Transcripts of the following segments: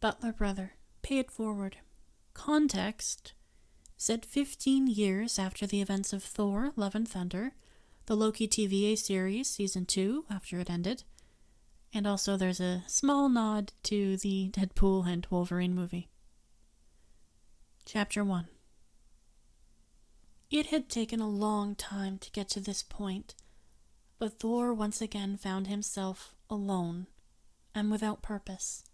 Butler Brother, pay it forward. Context: set 15 years after the events of Thor, Love and Thunder, the Loki TVA Series, Season 2, after it ended, and also there's a small nod to the Deadpool and Wolverine movie. Chapter 1. It had taken a long time to get to this point, but Thor once again found himself alone and without purpose.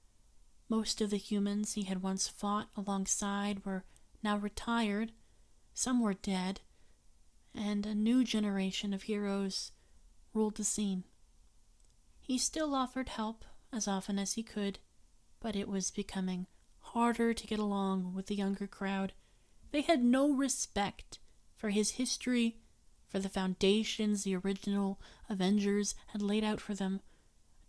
Most of the humans he had once fought alongside were now retired, some were dead, and a new generation of heroes ruled the scene. He still offered help as often as he could, but it was becoming harder to get along with the younger crowd. They had no respect for his history, for the foundations the original Avengers had laid out for them,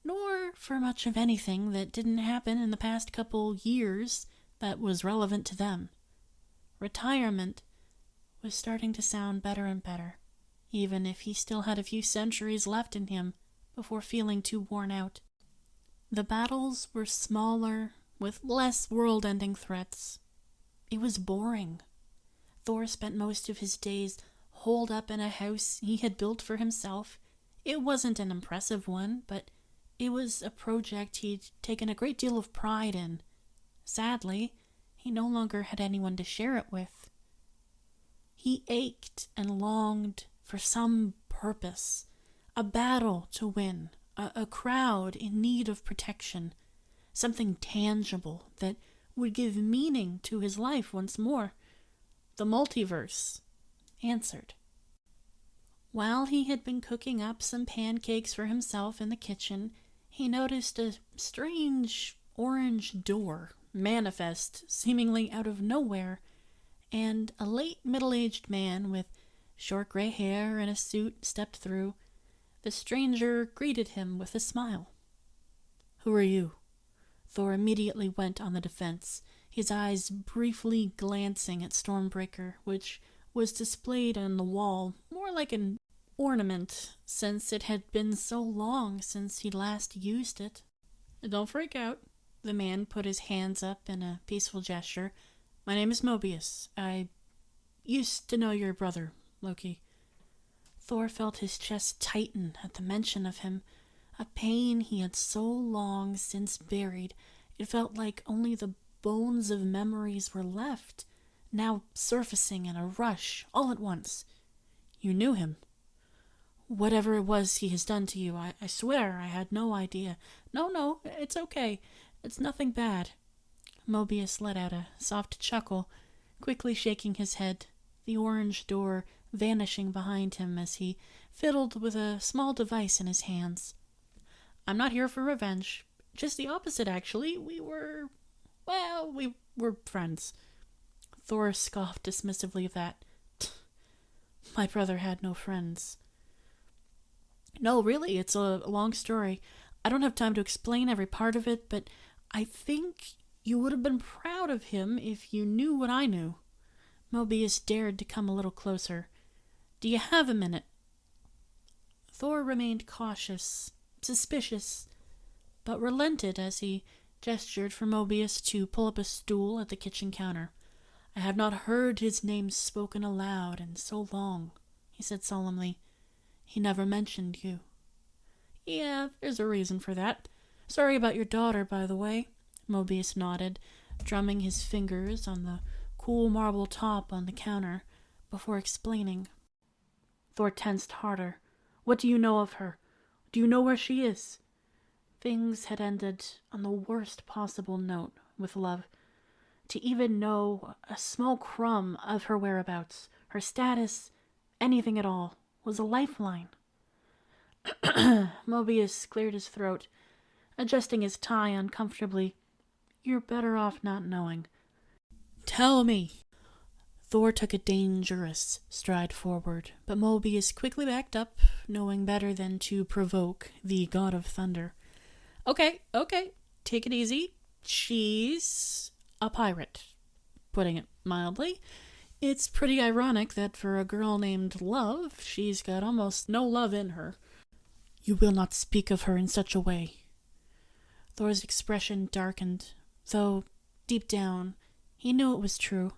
nor for much of anything that didn't happen in the past couple years that was relevant to them. Retirement was starting to sound better and better, even if he still had a few centuries left in him before feeling too worn out. The battles were smaller, with less world-ending threats. It was boring. Thor spent most of his days holed up in a house he had built for himself. It wasn't an impressive one, but it was a project he'd taken a great deal of pride in. Sadly, he no longer had anyone to share it with. He ached and longed for some purpose, a battle to win, a crowd in need of protection, something tangible that would give meaning to his life once more. The multiverse answered. While he had been cooking up some pancakes for himself in the kitchen, he noticed a strange orange door manifest seemingly out of nowhere, and a late middle-aged man with short gray hair and a suit stepped through. The stranger greeted him with a smile. "Who are you?" Thor immediately went on the defense, his eyes briefly glancing at Stormbreaker, which was displayed on the wall more like an ornament, since it had been so long since he last used it. "Don't freak out." The man put his hands up in a peaceful gesture. "My name is Mobius. I used to know your brother, Loki." Thor felt his chest tighten at the mention of him, a pain he had so long since buried. It felt like only the bones of memories were left, now surfacing in a rush, all at once. "You knew him?" "Whatever it was he has done to you, I swear I had no idea." No, it's okay. It's nothing bad." Mobius let out a soft chuckle, quickly shaking his head, the orange door vanishing behind him as he fiddled with a small device in his hands. "I'm not here for revenge. Just the opposite, actually. We were friends." Thor scoffed dismissively at that. "My brother had no friends." "No, really, it's a long story. I don't have time to explain every part of it, but I think you would have been proud of him if you knew what I knew." Mobius dared to come a little closer. "Do you have a minute?" Thor remained cautious, suspicious, but relented as he gestured for Mobius to pull up a stool at the kitchen counter. "I have not heard his name spoken aloud in so long," he said solemnly. "He never mentioned you." "Yeah, there's a reason for that. Sorry about your daughter, by the way." Mobius nodded, drumming his fingers on the cool marble top on the counter before explaining. Thor tensed harder. "What do you know of her? Do you know where she is?" Things had ended on the worst possible note with Love. To even know a small crumb of her whereabouts, her status, anything at all, was a lifeline. Mobius cleared his throat, adjusting his tie uncomfortably. "You're better off not knowing." "Tell me." Thor took a dangerous stride forward, but Mobius quickly backed up, knowing better than to provoke the god of thunder. Okay, take it easy. She's a pirate, putting it mildly. It's pretty ironic that for a girl named Love, she's got almost no love in her. "You will not speak of her in such a way." Thor's expression darkened. though deep down he knew it was true.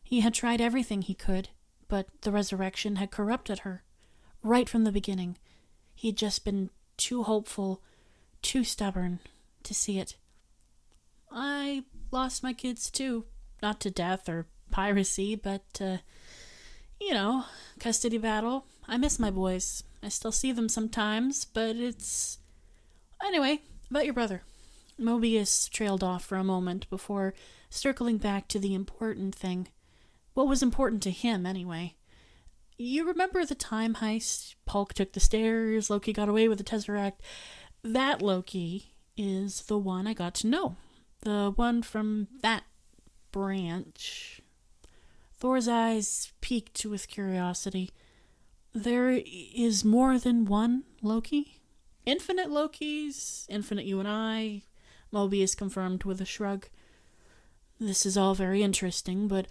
He had tried everything he could, but the resurrection had corrupted her. Right from the beginning, he had just been too hopeful, too stubborn to see it. I lost my kids too. Not to death or piracy, but, custody battle. I miss my boys. I still see them sometimes, but it's... Anyway, about your brother. Mobius trailed off for a moment before circling back to the important thing. What was important to him, anyway? You remember the time heist? Hulk took the stairs, Loki got away with the Tesseract. That Loki is the one I got to know. The one from that branch. Thor's eyes peaked with curiosity. There is more than one Loki? Infinite Lokis, infinite you and I, Mobius confirmed with a shrug. This is all very interesting, but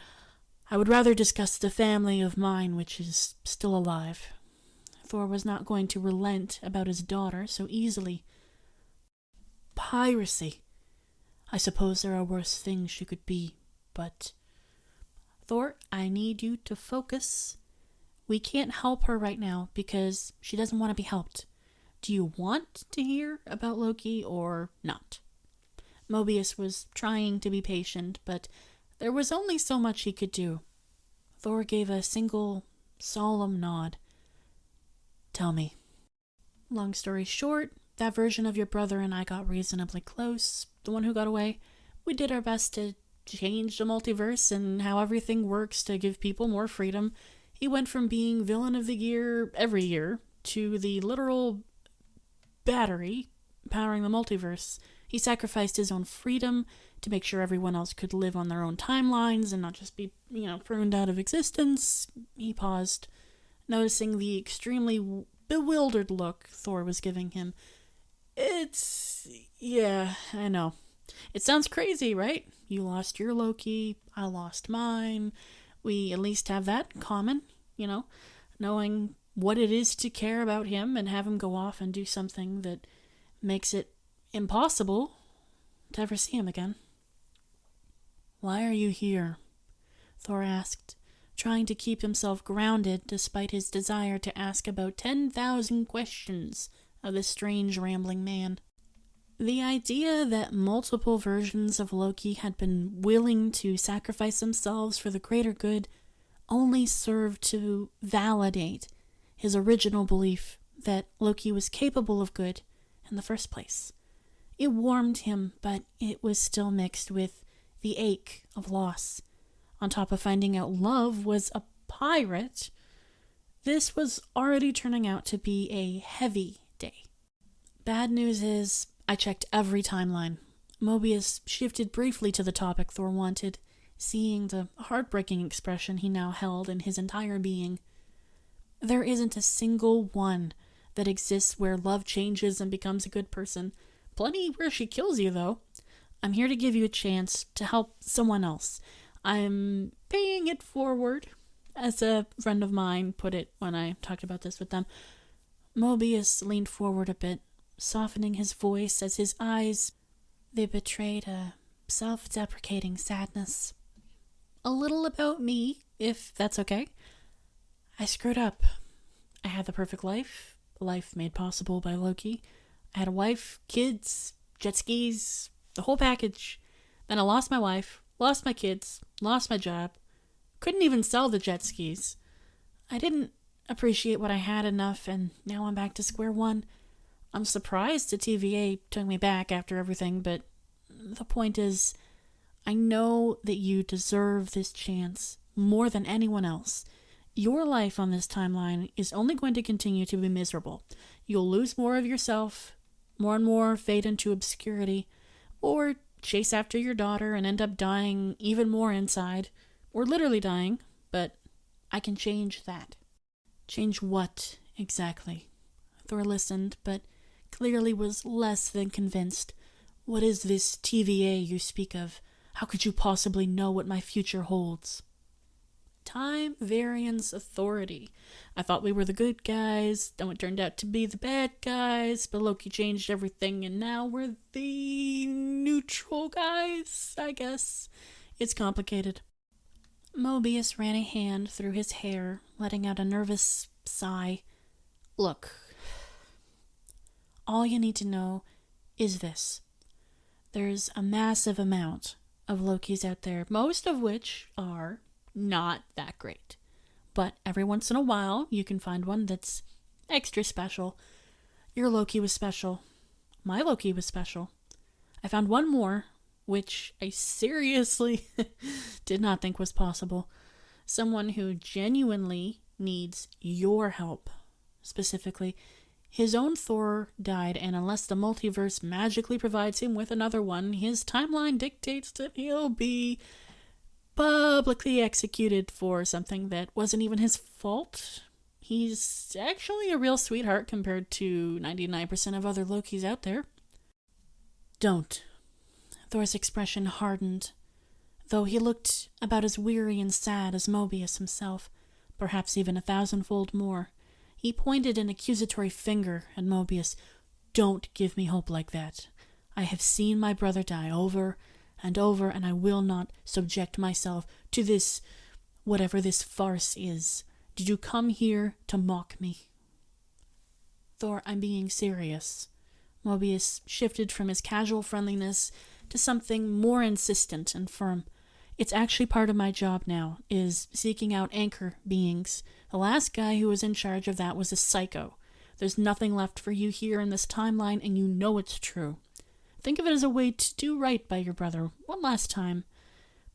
I would rather discuss the family of mine which is still alive. Thor was not going to relent about his daughter so easily. Piracy. I suppose there are worse things she could be, but... Thor, I need you to focus. We can't help her right now because she doesn't want to be helped. Do you want to hear about Loki or not? Mobius was trying to be patient, but there was only so much he could do. Thor gave a single, solemn nod. Tell me. Long story short, that version of your brother and I got reasonably close. The one who got away. We did our best to change the multiverse and how everything works to give people more freedom. He went from being villain of the year every year to the literal battery powering the multiverse. He sacrificed his own freedom to make sure everyone else could live on their own timelines and not just be, pruned out of existence. He paused, noticing the extremely bewildered look Thor was giving him. Yeah, I know. It sounds crazy, right? You lost your Loki, I lost mine. We at least have that in common, knowing what it is to care about him and have him go off and do something that makes it impossible to ever see him again. Why are you here? Thor asked, trying to keep himself grounded despite his desire to ask about 10,000 questions of this strange rambling man. The idea that multiple versions of Loki had been willing to sacrifice themselves for the greater good only served to validate his original belief that Loki was capable of good in the first place. It warmed him, but it was still mixed with the ache of loss. On top of finding out love was a pirate, this was already turning out to be a heavy day. Bad news is, I checked every timeline. Mobius shifted briefly to the topic Thor wanted, seeing the heartbreaking expression he now held in his entire being. There isn't a single one that exists where love changes and becomes a good person. Plenty where she kills you, though. I'm here to give you a chance to help someone else. I'm paying it forward, as a friend of mine put it when I talked about this with them. Mobius leaned forward a bit, softening his voice as his eyes, they betrayed a self-deprecating sadness. A little about me, if that's okay. I screwed up. I had the perfect life, a life made possible by Loki. I had a wife, kids, jet skis, the whole package. Then I lost my wife, lost my kids, lost my job. Couldn't even sell the jet skis. I didn't appreciate what I had enough, and now I'm back to square one. I'm surprised the TVA took me back after everything, but the point is, I know that you deserve this chance more than anyone else. Your life on this timeline is only going to continue to be miserable. You'll lose more of yourself, more and more fade into obscurity, or chase after your daughter and end up dying even more inside, or literally dying, but I can change that. Change what, exactly? Thor listened, but clearly was less than convinced. What is this TVA you speak of? How could you possibly know what my future holds? time variance authority. I thought we were the good guys, then it turned out to be the bad guys, but Loki changed everything and now we're the neutral guys, I guess. It's complicated. Mobius ran a hand through his hair, letting out a nervous sigh. Look, all you need to know is this. There's a massive amount of Lokis out there, most of which are not that great. But every once in a while, you can find one that's extra special. Your Loki was special. My Loki was special. I found one more, which I seriously did not think was possible. Someone who genuinely needs your help. Specifically, his own Thor died, and unless the multiverse magically provides him with another one, his timeline dictates that he'll be publicly executed for something that wasn't even his fault. He's actually a real sweetheart compared to 99% of other Lokis out there. Don't. Thor's expression hardened, though he looked about as weary and sad as Mobius himself, perhaps even 1,000-fold more. He pointed an accusatory finger at Mobius. Don't give me hope like that. I have seen my brother die over and over, and I will not subject myself to this, whatever this farce is. Did you come here to mock me? Thor, I'm being serious. Mobius shifted from his casual friendliness to something more insistent and firm. It's actually part of my job now, is seeking out anchor beings. The last guy who was in charge of that was a psycho. There's nothing left for you here in this timeline, and you know it's true. Think of it as a way to do right by your brother one last time.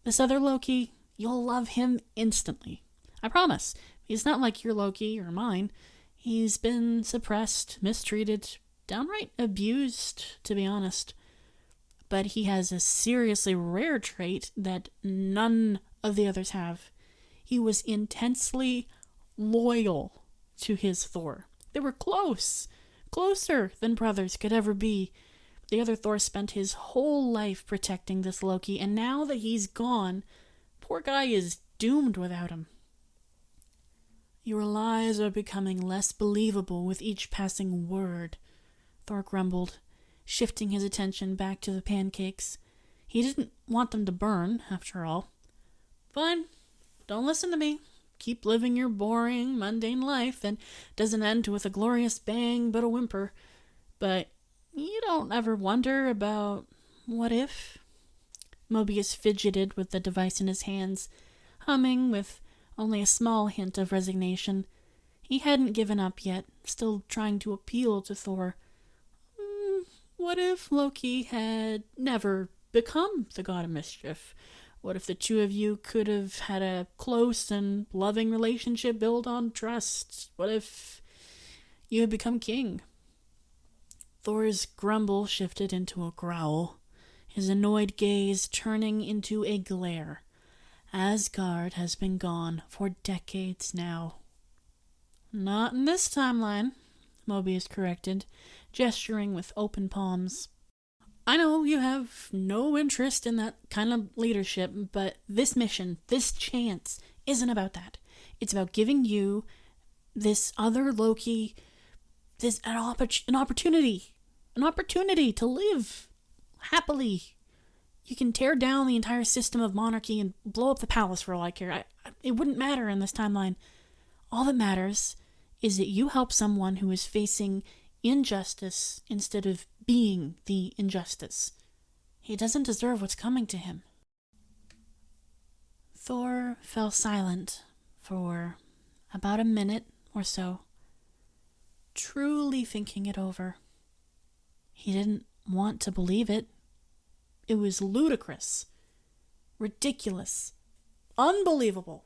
This other Loki, you'll love him instantly. I promise. He's not like your Loki or mine. He's been suppressed, mistreated, downright abused, to be honest. But he has a seriously rare trait that none of the others have. He was intensely loyal to his Thor. They were close, closer than brothers could ever be. The other Thor spent his whole life protecting this Loki, and now that he's gone, poor guy is doomed without him. Your lies are becoming less believable with each passing word, Thor grumbled, shifting his attention back to the pancakes. He didn't want them to burn, after all. Fine, don't listen to me. Keep living your boring, mundane life, and doesn't end with a glorious bang but a whimper. But you don't ever wonder about what if? Mobius fidgeted with the device in his hands, humming with only a small hint of resignation. He hadn't given up yet, still trying to appeal to Thor. What if Loki had never become the god of mischief? What if the two of you could have had a close and loving relationship built on trust? What if you had become king? Thor's grumble shifted into a growl, his annoyed gaze turning into a glare. Asgard has been gone for decades now. Not in this timeline, Mobius corrected, gesturing with open palms. I know you have no interest in that kind of leadership, but this mission, this chance, isn't about that. It's about giving you, this other Loki, an opportunity to live happily. You can tear down the entire system of monarchy and blow up the palace for all I care. It wouldn't matter in this timeline. All that matters is that you help someone who is facing injustice instead of being the injustice. He doesn't deserve what's coming to him. Thor fell silent for about a minute or so, truly thinking it over. He didn't want to believe it. It was ludicrous, ridiculous, unbelievable.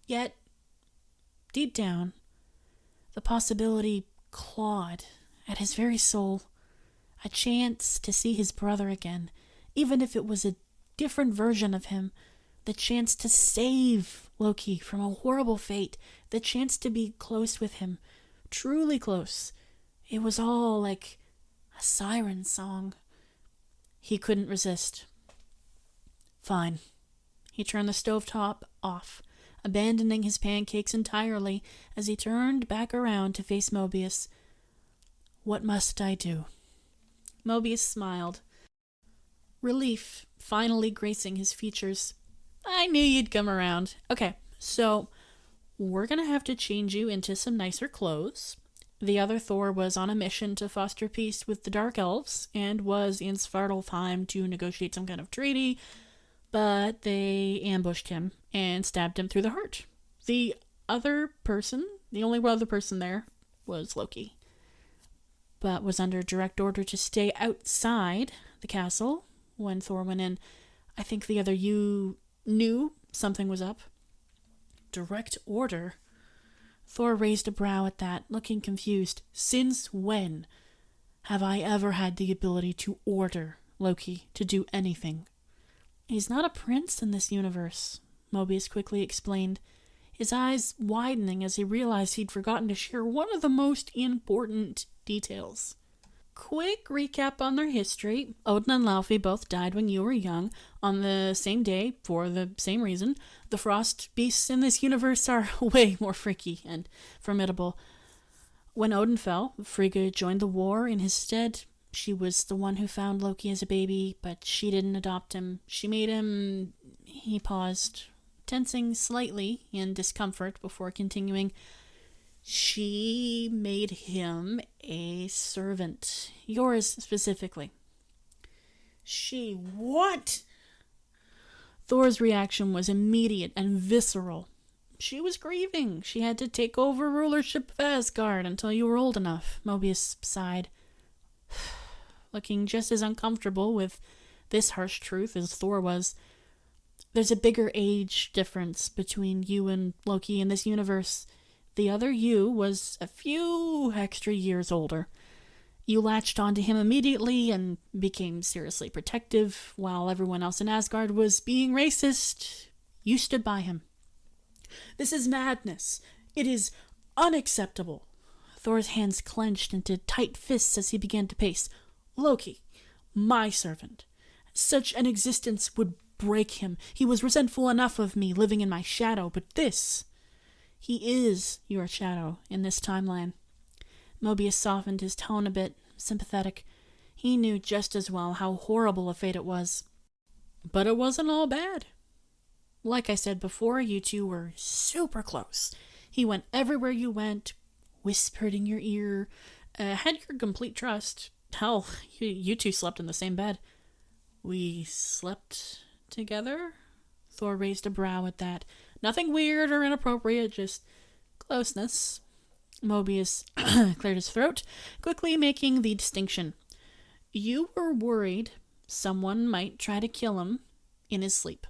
Yet, deep down, the possibility clawed at his very soul. A chance to see his brother again, even if it was a different version of him. The chance to save Loki from a horrible fate. The chance to be close with him. Truly close. It was all like a siren song. He couldn't resist. Fine. He turned the stovetop off, abandoning his pancakes entirely as he turned back around to face Mobius. "What must I do?" Mobius smiled, relief finally gracing his features. "I knew you'd come around. Okay, so we're gonna have to change you into some nicer clothes. The other Thor was on a mission to foster peace with the Dark Elves and was in Svartalfheim to negotiate some kind of treaty, but they ambushed him and stabbed him through the heart. The other person, the only other person there, was Loki, but was under direct order to stay outside the castle when Thor went in. I think the other you knew something was up." "Direct order?" Thor raised a brow at that, looking confused. "Since when have I ever had the ability to order Loki to do anything?" "He's not a prince in this universe," Mobius quickly explained, his eyes widening as he realized he'd forgotten to share one of the most important details. Quick recap on their history. Odin and Laufey both died when you were young, on the same day, for the same reason. The frost beasts in this universe are way more freaky and formidable. When Odin fell, Frigga joined the war in his stead. She was the one who found Loki as a baby, but she didn't adopt him. She made him... He paused, tensing slightly in discomfort before continuing. "She made him a servant. Yours specifically." "She what?" Thor's reaction was immediate and visceral. "She was grieving. She had to take over rulership of Asgard until you were old enough," Mobius sighed, looking just as uncomfortable with this harsh truth as Thor was. "There's a bigger age difference between you and Loki in this universe. The other you was a few extra years older. You latched onto him immediately and became seriously protective, while everyone else in Asgard was being racist. You stood by him." "This is madness. It is unacceptable." Thor's hands clenched into tight fists as he began to pace. "Loki, my servant. Such an existence would break him. He was resentful enough of me living in my shadow, but this... He is your shadow in this timeline." Mobius softened his tone a bit, sympathetic. He knew just as well how horrible a fate it was. But it wasn't all bad. Like I said before, you two were super close. He went everywhere you went, whispered in your ear, had your complete trust. Hell, you two slept in the same bed. "We slept together?" Thor raised a brow at that. "Nothing weird or inappropriate, just closeness." Mobius cleared his throat, quickly making the distinction. "You were worried someone might try to kill him in his sleep."